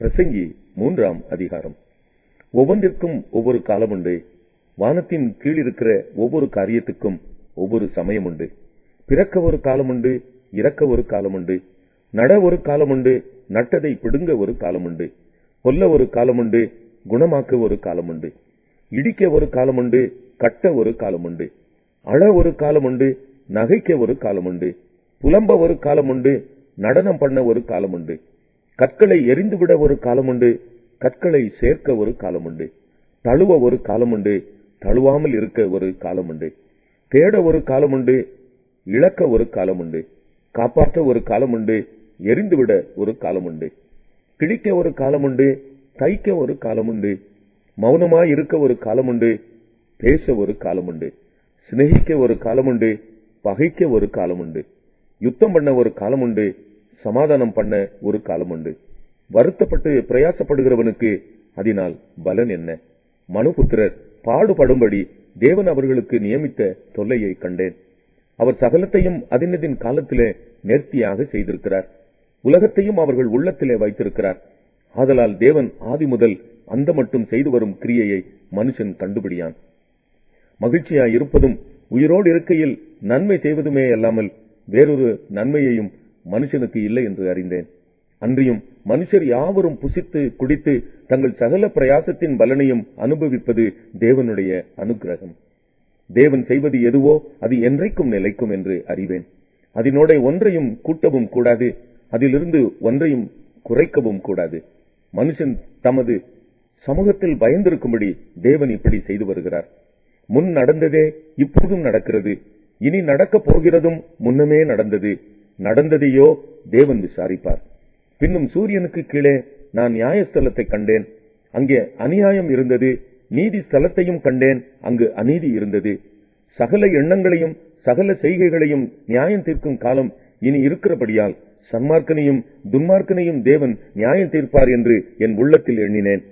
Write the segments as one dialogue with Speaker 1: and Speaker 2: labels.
Speaker 1: பிரசங்கி 3ஆம் அதிகாரம். ஒவ்வொன்றிற்கும் ஒவ்வொரு காலம் உண்டு. வானத்தின் கீழ் இருக்கிற ஒவ்வொரு காரியத்துக்கும் ஒவ்வொரு சமயம் உண்டு. பிறக்க ஒரு காலம் உண்டு, இறக்க ஒரு காலம் உண்டு. நட ஒரு காலம் உண்டு, நட்டதை பிடுங்க ஒரு காலம் உண்டு. கொல்ல ஒரு காலம் உண்டு, குணமாக்க ஒரு காலம் உண்டு. இடிக்க ஒரு காலம் உண்டு, கட்ட ஒரு காலம் உண்டு. அழ ஒரு காலம் உண்டு, நகைக்க ஒரு காலம் உண்டு. புலம்ப ஒரு காலம் உண்டு, நடனம் பண்ண ஒரு காலம் உண்டு. கற்களை எரிந்துவிட ஒரு காலம் உண்டு, கற்களை சேர்க்க ஒரு காலம் உண்டு. தழுவ ஒரு காலம் உண்டு, தழுவாமல் இருக்க ஒரு காலம் உண்டு. தேட ஒரு காலம் உண்டு, இழக்க ஒரு காலம் உண்டு. காப்பாற்ற ஒரு காலம் உண்டு, எரிந்துவிட ஒரு காலம் உண்டு. கிழிக்க ஒரு காலம் உண்டு, தைக்க ஒரு காலம் உண்டு. மௌனமாய் இருக்க ஒரு காலம் உண்டு, பேச ஒரு காலம் உண்டு. சிநேகிக்க ஒரு காலம் உண்டு, பகைக்க ஒரு காலம் உண்டு. யுத்தம் பண்ண ஒரு காலம் உண்டு, சமாதானம் பண்ண ஒரு காலம் உண்டு. வருத்தப்பட்டு பிரயாசப்படுகிறவனுக்கு அதனால் பலன் என்ன? மனுபுத்திரர் பாடுபடும்படி தேவன் அவர்களுக்கு நியமித்த தொல்லையை கண்டேன். அவர் சகலத்தையும் அதினதின் காலத்திலே நேர்த்தியாக செய்திருக்கிறார். உலகத்தையும் அவர்கள் உள்ளத்திலே வைத்திருக்கிறார். ஆதலால் தேவன் ஆதி முதல் அந்த மட்டும் செய்து வரும் கிரியையை மனுஷன் கண்டுபிடியான். மகிழ்ச்சியாய் இருப்பதும் உயிரோடு இருக்கையில் நன்மை செய்வதுமே அல்லாமல் வேறொரு நன்மையையும் மனுஷனுக்கு இல்லை என்று அறிந்தேன். அன்றியும் மனுஷர் யாவரும் புசித்து குடித்து தங்கள் சகல பிரயாசத்தின் பலனையும் அனுபவிப்பது தேவனுடைய அனுக்கிரகம். தேவன் செய்வது எதுவோ அது என்றைக்கும் நிலைக்கும் என்று அறிவேன். அதனோட ஒன்றையும் கூட்டவும் கூடாது, அதிலிருந்து ஒன்றையும் குறைக்கவும் கூடாது. மனுஷன் தமது சமூகத்தில் பயந்திருக்கும்படி தேவன் இப்படி செய்து வருகிறார். முன் நடந்ததே இப்போதும் நடக்கிறது, இனி நடக்கப் போகிறதும் முன்னமே நடந்தது. நடந்ததையோ தேவன் விசாரிப்பார். பின்னும் சூரியனுக்கு கீழே நான் நியாயஸ்தலத்தை கண்டேன், அங்கே அநியாயம் இருந்தது. நீதி ஸ்தலத்தையும் கண்டேன், அங்கு அநீதி இருந்தது. சகல எண்ணங்களையும் சகல செய்கைகளையும் நியாயம் தீர்க்கும் காலம் இனி இருக்கிறபடியால் சன்மார்க்கனையும் துன்மார்க்கனையும் தேவன் நியாயம் தீர்ப்பார் என்று என் உள்ளத்தில் எண்ணினேன்.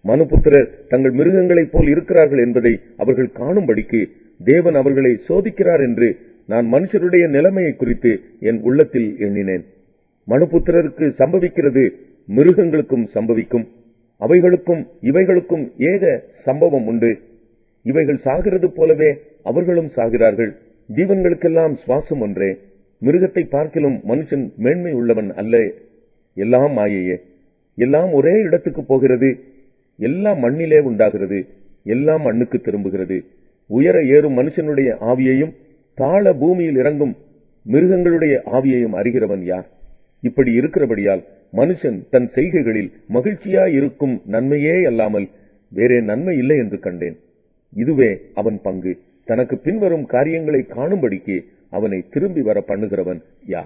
Speaker 1: மனுபுத்திரர் தங்கள் மிருகங்களைப் போல் இருக்கிறார்கள் என்பதை அவர்கள் காணும்படிக்கு தேவன் அவர்களை சோதிக்கிறார் என்று நான் மனுஷருடைய நிலைமையை குறித்து என் உள்ளத்தில் எண்ணினேன். மனுபுத்திரருக்கு சம்பவிக்கிறது மிருகங்களுக்கும் சம்பவிக்கும். அவைகளுக்கும் இவைகளுக்கும் ஏக சம்பவம் உண்டு. இவைகள் சாகிறது போலவே அவர்களும் சாகிறார்கள். ஜீவன்களுக்கெல்லாம் சுவாசம் ஒன்றே. மிருகத்தை பார்க்கிலும் மனுஷன் மேன்மை உள்ளவன் அல்ல. எல்லாம் மாயையே. எல்லாம் ஒரே இடத்துக்கு போகிறது. எல்லாம் மண்ணிலே உண்டாகிறது, எல்லாம் மண்ணுக்கு திரும்புகிறது. உயர ஏறும் மனுஷனுடைய ஆவியையும் தாழ பூமியில் இறங்கும் மிருகங்களுடைய ஆவியையும் அறிகிறவன் யார்? இப்படி இருக்கிறபடியால் மனுஷன் தன் செய்கைகளில் மகிழ்ச்சியாய் இருக்கும் நன்மையே அல்லாமல் வேறே நன்மை இல்லை என்று கண்டேன். இதுவே அவன் பங்கு. தனக்கு பின்வரும் காரியங்களை காணும்படிக்கு அவனை திரும்பி வர பண்ணுகிறவன் யார்?